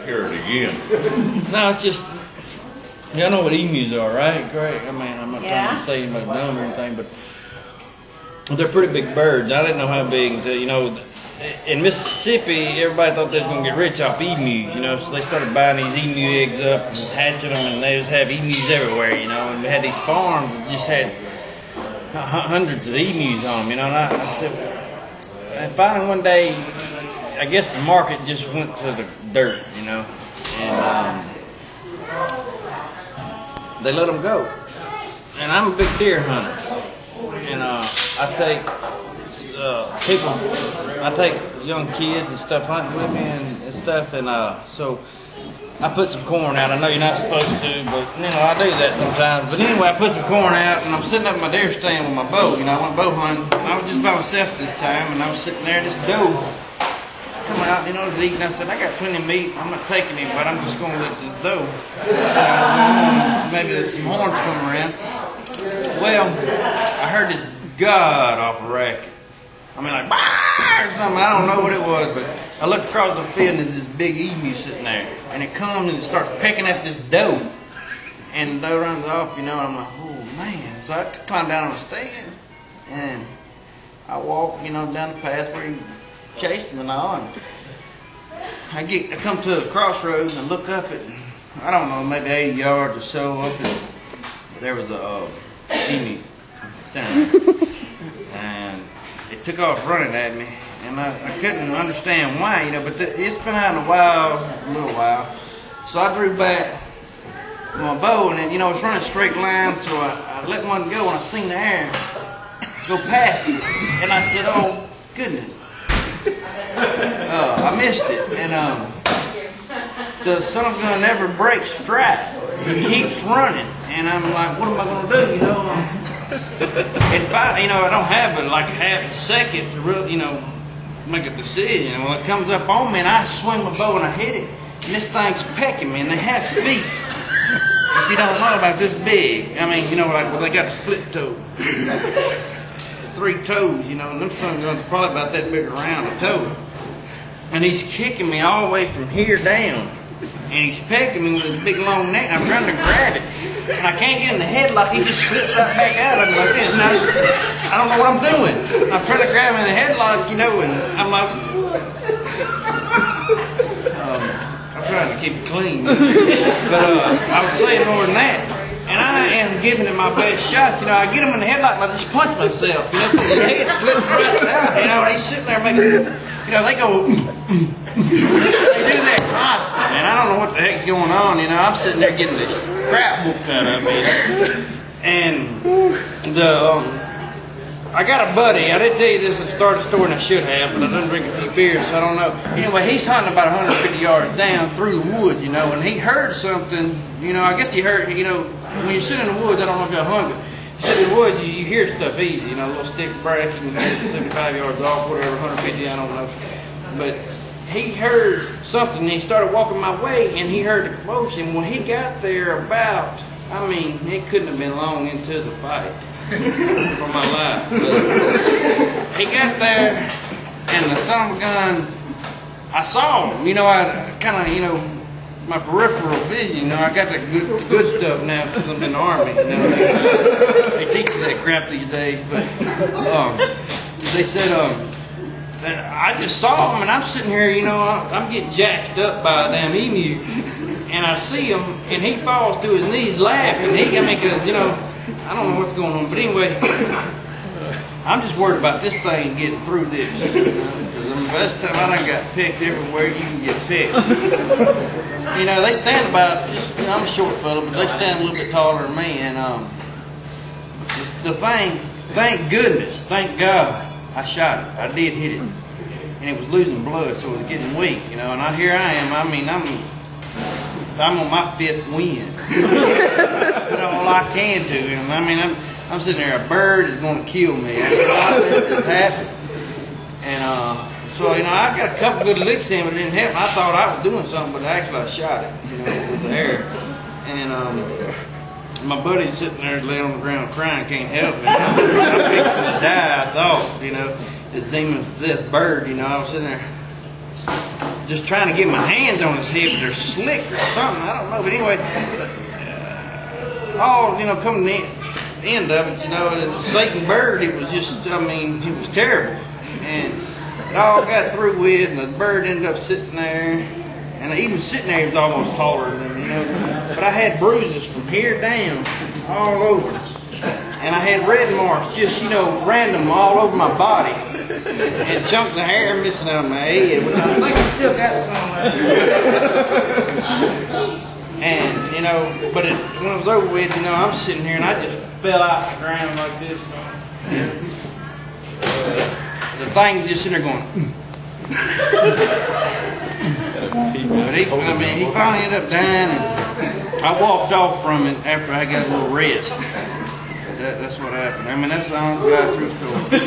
Hear it again. No, it's just, y'all know what emus are, right? Correct. I mean, I'm not trying to say much dumb or anything, but they're pretty big birds. I didn't know how big until, in Mississippi, everybody thought they was going to get rich off emus, so they started buying these emu eggs up and hatching them, and they just have emus everywhere, and we had these farms that just had hundreds of emus on them, and I said, and finally one day, I guess the market just went to the dirt, and they let them go. And I'm a big deer hunter, and I take young kids and stuff hunting with me and stuff, and so I put some corn out. I know you're not supposed to, but I do that sometimes. But anyway, I put some corn out, and I'm sitting up in my deer stand with my bow. I went bow hunting. And I was just by myself this time, and I was sitting there, and this doe come out, to eat, and I said, I got plenty of meat. I'm not taking it, but I'm just going to let this doe. Maybe let some horns come around. Well, I heard this god awful racket. I mean, like, bah! Or something. I don't know what it was, but I looked across the field, and there's this big emu sitting there. And it comes and it starts pecking at this doe. And the doe runs off, and I'm like, oh, man. So I climbed down on the stand, and I walk, down the path where he chased him and all. And I come to a crossroads and look up at, I don't know, maybe 80 yards or so up, and there was a emu down there. And it took off running at me, and I couldn't understand why, but it's been out in a little while. So I drew back my bow, and then, it's running straight line, so I let one go, and I seen the air go past it, and I said, oh, goodness. I missed it, and the son of a gun never breaks stride. He keeps running, and I'm like, what am I going to do, If I don't have like half a second to really, make a decision. When it comes up on me, and I swing my bow and I hit it, and this thing's pecking me, and they have feet. If you don't know about this big, I mean, they got a split toe. 3 toes, and them son guns are probably about that big around a toe. And he's kicking me all the way from here down. And he's pecking me with his big long neck. I'm trying to grab it. And I can't get in the headlock. He just slips right back out of me like this. Now, I don't know what I'm doing. I'm trying to grab him in the headlock, and I'm like, I'm trying to keep it clean. But I was saying more than that. And I am giving it my best shot. I get him in the headlock, and I just punch myself. His head slips right out. And he's sitting there making, they go, they do that constantly. And I don't know what the heck's going on. I'm sitting there getting this crap whooped out of me. And I got a buddy. I didn't tell you this at the start of the story, and I should have, but I done drink a few beers, so I don't know. Anyway, he's hunting about 150 yards down through the woods, and he heard something. I guess he heard, when you sit in the woods, I don't know if you're hungry. You sit in the woods, you hear stuff easy, a little stick break, you can get it 75 yards off, whatever, 150, I don't know. But he heard something, and he started walking my way, and he heard the commotion. When he got there it couldn't have been long into the fight for my life. But he got there, and the son of a gun, I saw him. I kind of, my peripheral vision, I got the good stuff now because I'm in the Army. They teach you that crap these days. But they said, I just saw him, and I'm sitting here, I'm getting jacked up by a damn emu, and I see him, and he falls to his knees laughing. Because, I don't know what's going on, but anyway, I'm just worried about this thing getting through this. Because the best time I done got picked everywhere you can get picked. They stand about, I'm a short fella, but they stand a little bit taller than me, and the thing, thank goodness, thank God, I shot it. I did hit it. And it was losing blood, so it was getting weak, and here I am. I'm on my 5th win. But all I can do, I'm sitting there, a bird is going to kill me. That's happened. And so, I got a couple good licks in, but it didn't happen. I thought I was doing something, but actually I shot it, with the air. And my buddy's sitting there laying on the ground crying, can't help it. I'm fixing to die, I thought, this demon-possessed bird, I was sitting there just trying to get my hands on his head, but they're slick or something. I don't know. But anyway, all, you know, coming to the end of it, you know, the Satan bird, it was just, I mean, it was terrible. And it all got through with, and the bird ended up sitting there. And even sitting there, he was almost taller than me, you know. But I had bruises from here down, all over. And I had red marks, just, you know, random all over my body. And chunks of hair missing out of my head, which I think I still got some of. And, you know, but when it was over with, you know, I'm sitting here and I just fell out the ground like this. The thing was just sitting there going, But he finally ended up dying, and I walked off from it after I got a little rest. That's what happened. I mean, that's the honest God true story.